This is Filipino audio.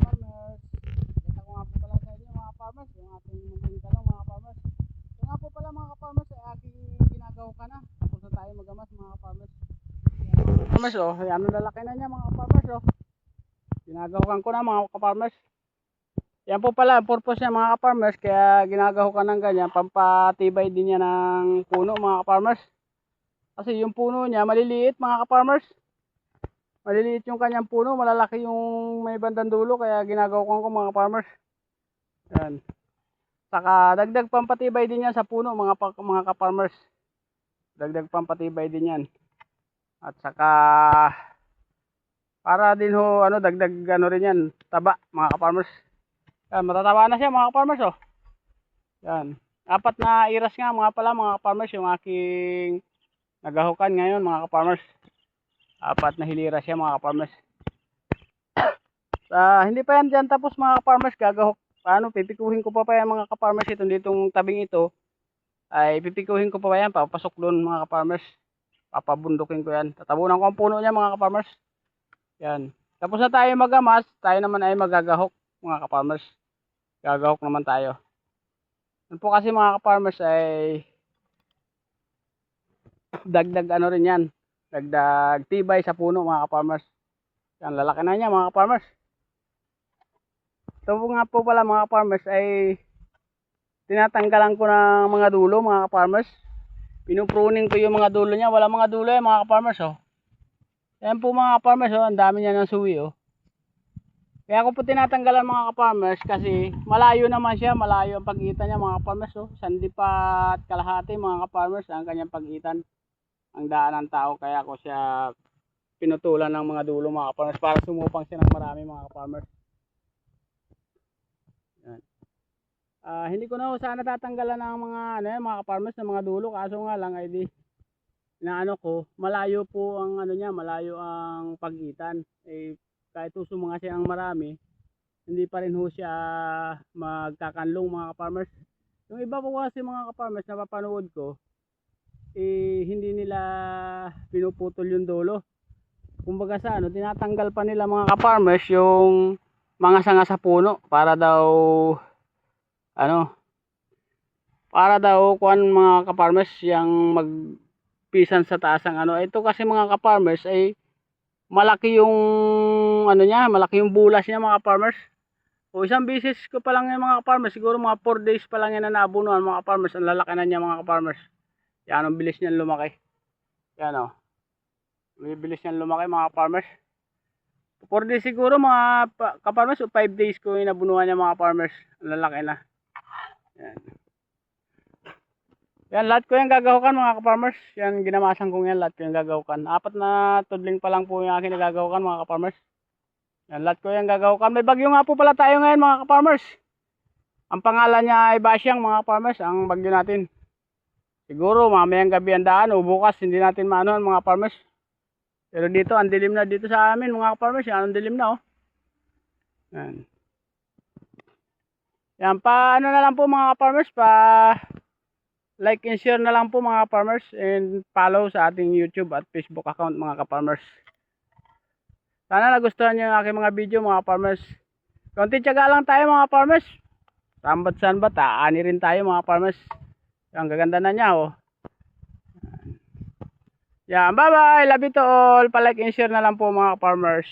farmers. Kita ko nga po pala sa inyo mga farmers, yung ating munting talong mga farmers. Ito nga po pala mga farmers ay aking ginagaw ka na. Tapos na tayo magamas mga farmers. Farmers oh, yan ang lalaki na niya mga farmers oh. Ginagahukan ko na mga farmers. Yan po pala ang purpose niya mga farmers, kaya ginagahukan ng ganyan, pampatibay din niya ng puno mga farmers. Kasi yung puno niya maliliit mga farmers. Maliliit yung kanyang puno, malalaki yung may bandang dulo, kaya ginagahukan ko mga farmers. Yan. Saka dagdag pampatibay din yan sa puno mga ka-farmers. Dagdag pampatibay din yan. At saka para din ho ano dagdag ano rin yan, taba mga ka-farmers. Yan, matataba na siya mga ka-farmers oh. Yan. 4 na iras nga mga pala mga ka-farmers yung aking nagahukan ngayon mga ka-farmers. 4 na hilira siya mga ka-farmers. Hindi pa yan dyan tapos mga ka-farmers, gagahok. Pipikuhin ko pa yan mga ka-farmers, ditong tabing ito. Ay pipikuhin ko pa yan, papasok doon mga ka-farmers. Papabundukin ko yan. Tatabunan ko ang puno niya mga ka-farmers. Yan. Tapos na tayo magamas, tayo naman ay magagahok mga ka-farmers. Gagahok naman tayo. Yan po kasi mga ka-farmers ay dagdag ano rin yan. Dagdag tibay sa puno mga ka-farmers. Yan, lalaki na niya mga ka-farmers. Ito nga po pala mga ka-farmers ay tinatanggalan ko ng mga dulo mga ka-farmers. Pinupruning ko yung mga dulo niya. Wala mga dulo yan mga ka-farmers oh. Yan po mga ka-farmers oh, ang dami niya ng suwi oh. Kaya ko po tinatanggalan mga ka-farmers kasi malayo naman siya, malayo ang pagitan niya mga ka-farmers oh. Sandipa at kalahati mga ka-farmers ang kanyang pagitan. Ang daan ng tao, kaya ko siya pinutulan ng mga dulo mga ka-farmers para sumupang siya ng marami mga ka-farmers. Yan. Hindi ko na sana tatanggalan ng mga ka-farmers ng mga dulo, kaso nga lang ay di inaano ko, malayo po ang ano niya, malayo ang pagitan. Kahit sumanga siya ang marami, hindi pa rin ho siya magkakanlong mga ka-farmers. Yung iba po kasi mga ka-farmers na papanood ko, hindi nila pinuputol yung dulo. Kumbaga sa tinatanggal pa nila mga ka-farmers yung mga sanga sa puno para daw kuan mga ka-farmers yung magpisan sa taas ang ito kasi mga ka-farmers ay malaki yung malaki yung bulas niya mga ka-farmers. O isang bisis ko pa lang yung mga ka-farmers, siguro mga 4 days pa lang yan na naabunuan mga ka-farmers, ang lalaki na niya mga ka-farmers. Yan ang bilis niyan lumaki. Yan oh. Bilis niyan lumaki mga ka-farmers. 4 days siguro mga ka-farmers o 5 days ko yung nabunuan niya mga ka-farmers. Ang lalaki na. Yan. Yan, lahat ko yung gagahukan mga ka-farmers. Yan, ginamasan ko yan, lahat ko yung gagahukan. 4 na tudling pa lang po yung aking nagagahukan mga ka-farmers. Yan, lahat ko yung gagahukan. May bagyo nga po pala tayo ngayon mga ka-farmers. Ang pangalan niya ay Basyang mga ka-farmers, ang bagyo natin. Siguro mamayang gabi ang daan o bukas hindi natin maanohan mga ka-farmers. Pero dito, ang dilim na dito sa amin mga ka-farmers. Yan, ang dilim na oh. Yan. Yan, paano na lang po mga ka-farmers, like and share na lang po mga ka-farmers, and follow sa ating YouTube at Facebook account mga ka-farmers. Sana nagustuhan nyo yung aking mga video mga ka-farmers. Konti tiyaga lang tayo mga ka-farmers. Sambat-sambat, aani rin tayo mga ka-farmers. Ang gaganda na niya oh. Yan, bye bye, love you to all. Pa-like and share na lang po mga ka-farmers.